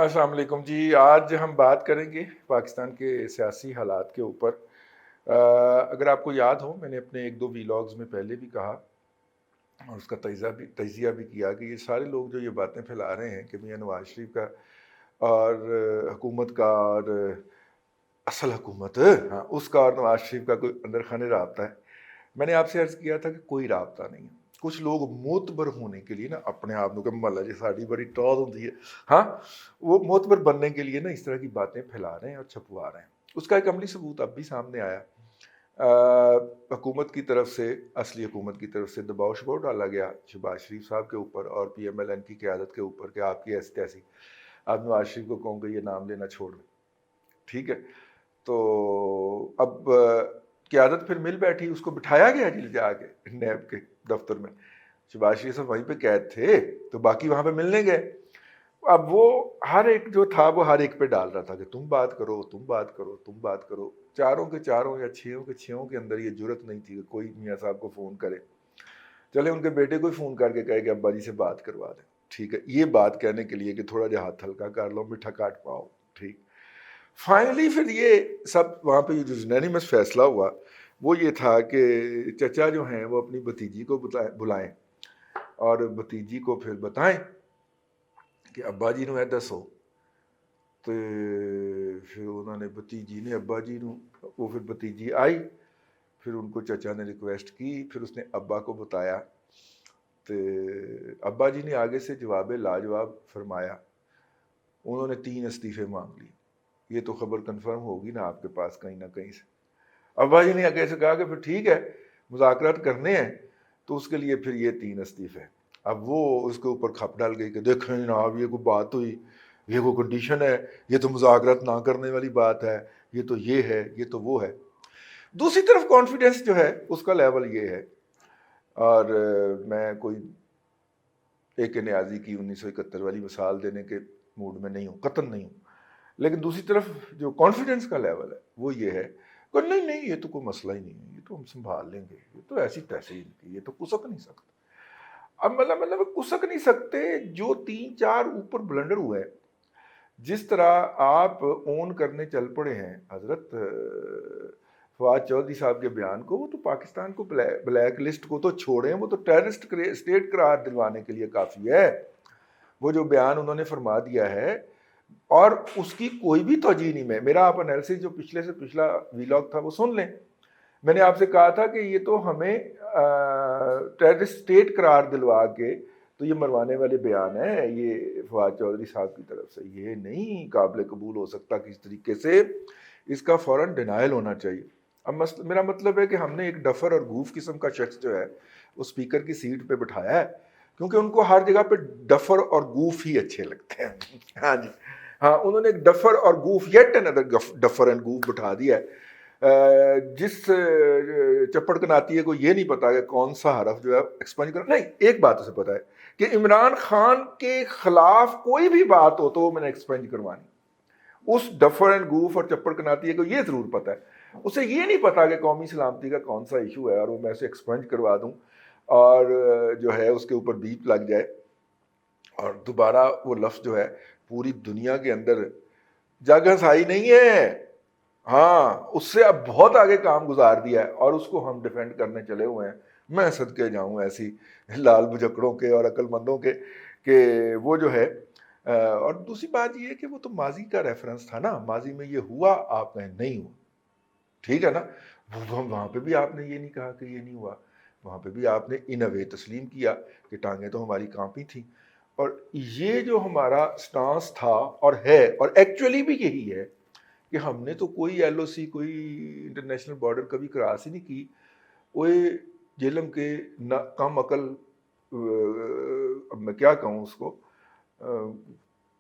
السلام علیکم جی. آج ہم بات کریں گے پاکستان کے سیاسی حالات کے اوپر. اگر آپ کو یاد ہو، میں نے اپنے ایک دو ویلاگز میں پہلے بھی کہا اور اس کا تجزیہ بھی کیا کہ یہ سارے لوگ جو یہ باتیں پھیلا رہے ہیں کہ میاں نواز شریف کا اور حکومت کا اور اصل حکومت اس کا اور نواز شریف کا کوئی اندر خانے رابطہ ہے. میں نے آپ سے عرض کیا تھا کہ کوئی رابطہ نہیں ہے. کچھ لوگ معتبر ہونے کے لیے نا اپنے آپ کو مالا جی ساڑی بڑی ٹال ہوتی ہے، ہاں وہ معتبر بننے کے لیے نا اس طرح کی باتیں پھیلا رہے ہیں اور چھپوا رہے ہیں. اس کا ایک عملی ثبوت اب بھی سامنے آیا. حکومت کی طرف سے، اصلی حکومت کی طرف سے دباؤ شباؤ ڈالا گیا شہباز شریف صاحب کے اوپر اور پی ایم ایل این کی قیادت کے اوپر کہ آپ کی ایسی تیسی، آپ نواز شریف کو کہوں کہ یہ نام لینا چھوڑ دیں. ٹھیک ہے، تو اب قیادت پھر مل بیٹھی، اس کو بٹھایا گیا جی جا کے نیب کے دفتر میں. شہباز شریف صاحب وہیں پہ قید تھے تو باقی وہاں پہ ملنے گئے. اب وہ ہر ایک جو تھا وہ ہر ایک پہ ڈال رہا تھا کہ تم بات کرو، تم بات کرو، تم بات کرو. چاروں کے چاروں یا چھوں کے اندر یہ جرت نہیں تھی کہ کوئی میاں صاحب کو فون کرے. چلے ان کے بیٹے کو فون کر کے کہے کہ ابا جی سے بات کروا دیں. ٹھیک ہے، یہ بات کہنے کے لیے کہ تھوڑا جہا ہاتھ ہلکا کر لو، میٹھا کاٹ پاؤ. ٹھیک، فائنلی پھر یہ سب وہاں پہ جو یونینیمس فیصلہ ہوا وہ یہ تھا کہ چچا جو ہیں وہ اپنی بھتیجی کو بلائیں اور بھتیجی کو پھر بتائیں کہ ابا جی نو دسو. تو پھر انہوں نے بھتیجی نے ابا جی نو، وہ پھر بھتیجی آئی، پھر ان کو چچا نے ریکویسٹ کی، پھر اس نے ابا کو بتایا. تو ابا جی نے آگے سے جواب لاجواب فرمایا. انہوں نے 3 استعفے مانگ لیے. یہ تو خبر کنفرم ہوگی نا آپ کے پاس کہیں نہ کہیں سے. ابا جی نے آگے سے کہا کہ پھر ٹھیک ہے مذاکرات کرنے ہیں تو اس کے لیے پھر یہ 3 استعفے. اب وہ اس کے اوپر کھپ ڈال گئی کہ دیکھیں جناب یہ کوئی بات ہوئی، یہ کوئی کنڈیشن ہے، یہ تو مذاکرات نہ کرنے والی بات ہے، یہ تو یہ ہے، یہ تو وہ ہے. دوسری طرف کانفیڈنس جو ہے اس کا لیول یہ ہے، اور میں کوئی ایک نیازی کی 1971 والی مثال دینے کے موڈ میں نہیں ہوں، قطعاً نہیں ہوں، لیکن دوسری طرف جو کانفیڈنس کا لیول ہے وہ یہ ہے کہ نہیں یہ تو کوئی مسئلہ ہی نہیں ہے، یہ تو ہم سنبھال لیں گے، یہ تو ایسی تیسی یہ تو کسک نہیں سکتا. اب مطلب کسک نہیں سکتے. جو 3-4 اوپر بلنڈر ہوئے ہیں، جس طرح آپ اون کرنے چل پڑے ہیں حضرت فواد چودھری صاحب کے بیان کو، وہ تو پاکستان کو بلیک لسٹ کو تو چھوڑیں، وہ تو ٹیررسٹ اسٹیٹ قرار دلوانے کے لیے کافی ہے. وہ جو بیان انہوں نے فرما دیا ہے اور اس کی کوئی بھی توجہ نہیں. میں میرا آپ انالیسس جو پچھلے سے پچھلا ویلاگ تھا وہ سن لیں. میں نے آپ سے کہا تھا کہ یہ تو ہمیں ٹیررسٹ اسٹیٹ قرار دلوا کے تو یہ مروانے والے بیان ہیں یہ فواد چودھری صاحب کی طرف سے. یہ نہیں قابل قبول ہو سکتا کس طریقے سے، اس کا فوراً ڈینائل ہونا چاہیے. اب میرا مطلب ہے کہ ہم نے ایک ڈفر اور گوف قسم کا شخص جو ہے وہ اسپیکر کی سیٹ پہ بٹھایا ہے، کیونکہ ان کو ہر جگہ پہ ڈفر اور گوف ہی اچھے لگتے ہیں. ہاں جی ہاں، انہوں نے ایک ڈفر اور Gogh yet another differ and Gogh بٹھا دیا ہے. جس چپڑ کناتی ہے کو یہ نہیں پتا کہ کون سا حرف جو ہے ایکسپنج کرنا. نہیں، ایک بات اسے پتا ہے کہ عمران خان کے خلاف کوئی بھی بات ہو تو وہ میں نے ایکسپنج کروانی. اس ڈفر اینڈ گوف اور چپڑ کناتی ہے کو یہ ضرور پتا ہے. اسے یہ نہیں پتا کہ قومی سلامتی کا کون سا ایشو ہے اور وہ میں اسے ایکسپنج کروا دوں اور جو ہے اس کے اوپر بیپ لگ جائے اور دوبارہ وہ لفظ جو ہے پوری دنیا کے اندر جگ ہنسائی نہیں ہے. ہاں، اس سے اب بہت آگے کام گزار دیا ہے اور اس کو ہم ڈیفینڈ کرنے چلے ہوئے ہیں. میں صدقے جاؤں ایسی لال بجکڑوں کے اور عقل مندوں کے کہ وہ جو ہے. اور دوسری بات یہ ہے کہ وہ تو ماضی کا ریفرنس تھا نا، ماضی میں یہ ہوا، آپ کہیں نہیں ہوا. ٹھیک ہے نا، وہاں پہ بھی آپ نے یہ نہیں کہا کہ یہ نہیں ہوا، وہاں پہ بھی آپ نے ان اے وے تسلیم کیا کہ ٹانگیں تو ہماری کانپی تھیں. اور یہ جو ہمارا سٹانس تھا اور ہے اور ایکچولی بھی یہی ہے کہ ہم نے تو کوئی ایل او سی، کوئی انٹرنیشنل بارڈر کبھی کراس ہی نہیں کی. وہ جیلم کے کم عقل، اب میں کیا کہوں اس کو،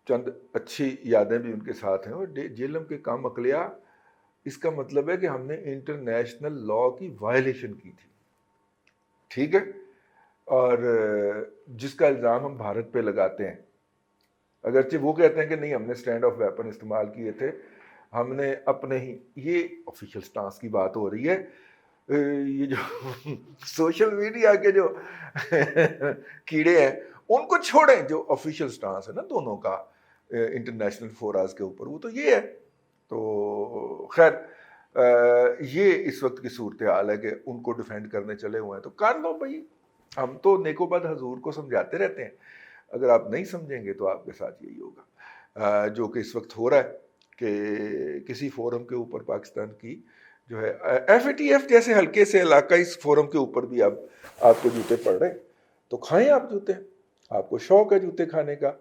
چند اچھی یادیں بھی ان کے ساتھ ہیں. اور جیلم کے کم عقلیا، اس کا مطلب ہے کہ ہم نے انٹرنیشنل لا کی وائلیشن کی تھی. ٹھیک ہے، اور جس کا الزام ہم بھارت پہ لگاتے ہیں، اگرچہ وہ کہتے ہیں کہ نہیں ہم نے سٹینڈ آف ویپن استعمال کیے تھے، ہم نے اپنے ہی. یہ آفیشیل سٹانس کی بات ہو رہی ہے. یہ جو سوشل میڈیا کے جو کیڑے ہیں ان کو چھوڑیں، جو آفیشیل سٹانس ہے نا دونوں کا، انٹرنیشنل فوراز کے اوپر، وہ تو یہ ہے. تو خیر یہ اس وقت کی صورتحال ہے کہ ان کو ڈیفینڈ کرنے چلے ہوئے ہیں. تو کر لو بھائی، ہم تو نیکو بد حضور کو سمجھاتے رہتے ہیں. اگر آپ نہیں سمجھیں گے تو آپ کے ساتھ یہی ہوگا جو کہ اس وقت ہو رہا ہے کہ کسی فورم کے اوپر پاکستان کی جو ہے ایف اے ٹی ایف جیسے ہلکے سے علاقائی اس فورم کے اوپر بھی اب آپ کو جوتے پڑ رہے ہیں. تو کھائیں آپ جوتے، آپ کو شوق ہے جوتے کھانے کا.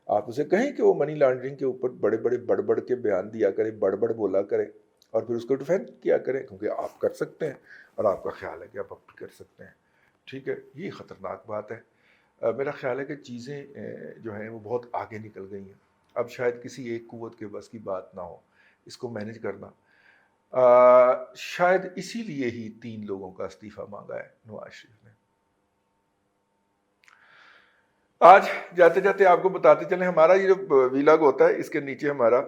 آپ اسے کہیں کہ وہ منی لانڈرنگ کے اوپر بڑے بڑے بڑ کے بیان دیا کرے، بڑ بولا کرے، اور پھر اس کو ڈیفینڈ کیا کریں، کیونکہ آپ کر سکتے ہیں اور آپ کا خیال ہے کہ آپ بھی کر سکتے ہیں. ٹھیک ہے، یہ خطرناک بات ہے. میرا خیال ہے کہ چیزیں جو ہیں وہ بہت آگے نکل گئی ہیں. اب شاید کسی ایک قوت کے بس کی بات نہ ہو اس کو مینج کرنا. شاید اسی لیے ہی 3 لوگوں کا استعفیٰ مانگا ہے نواز شریف نے. آج جاتے جاتے آپ کو بتاتے چلیں، ہمارا یہ جو ویلاگ ہوتا ہے اس کے نیچے ہمارا،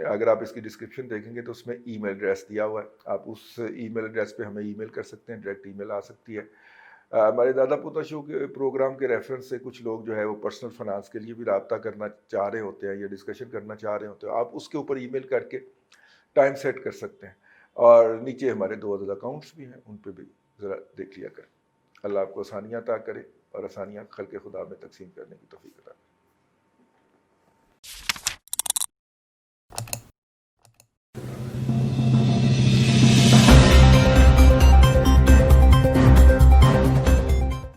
اگر آپ اس کی ڈسکرپشن دیکھیں گے تو اس میں ای میل ایڈریس دیا ہوا ہے. آپ اس ای میل ایڈریس پہ ہمیں ای میل کر سکتے ہیں، ڈائریکٹ ای میل آ سکتی ہے. ہمارے دادا پوتا شو کے پروگرام کے ریفرنس سے کچھ لوگ جو ہے وہ پرسنل فنانس کے لیے بھی رابطہ کرنا چاہ رہے ہوتے ہیں یا ڈسکشن کرنا چاہ رہے ہوتے ہیں. آپ اس کے اوپر ای میل کر کے ٹائم سیٹ کر سکتے ہیں. اور نیچے ہمارے 2 عدد اکاؤنٹس بھی ہیں، ان پہ بھی ذرا دیکھ لیا کریں. اللہ آپ کو آسانیاں عطا کرے اور آسانیاں خلق خدا میں تقسیم کرنے کی توفیق عطا کرے.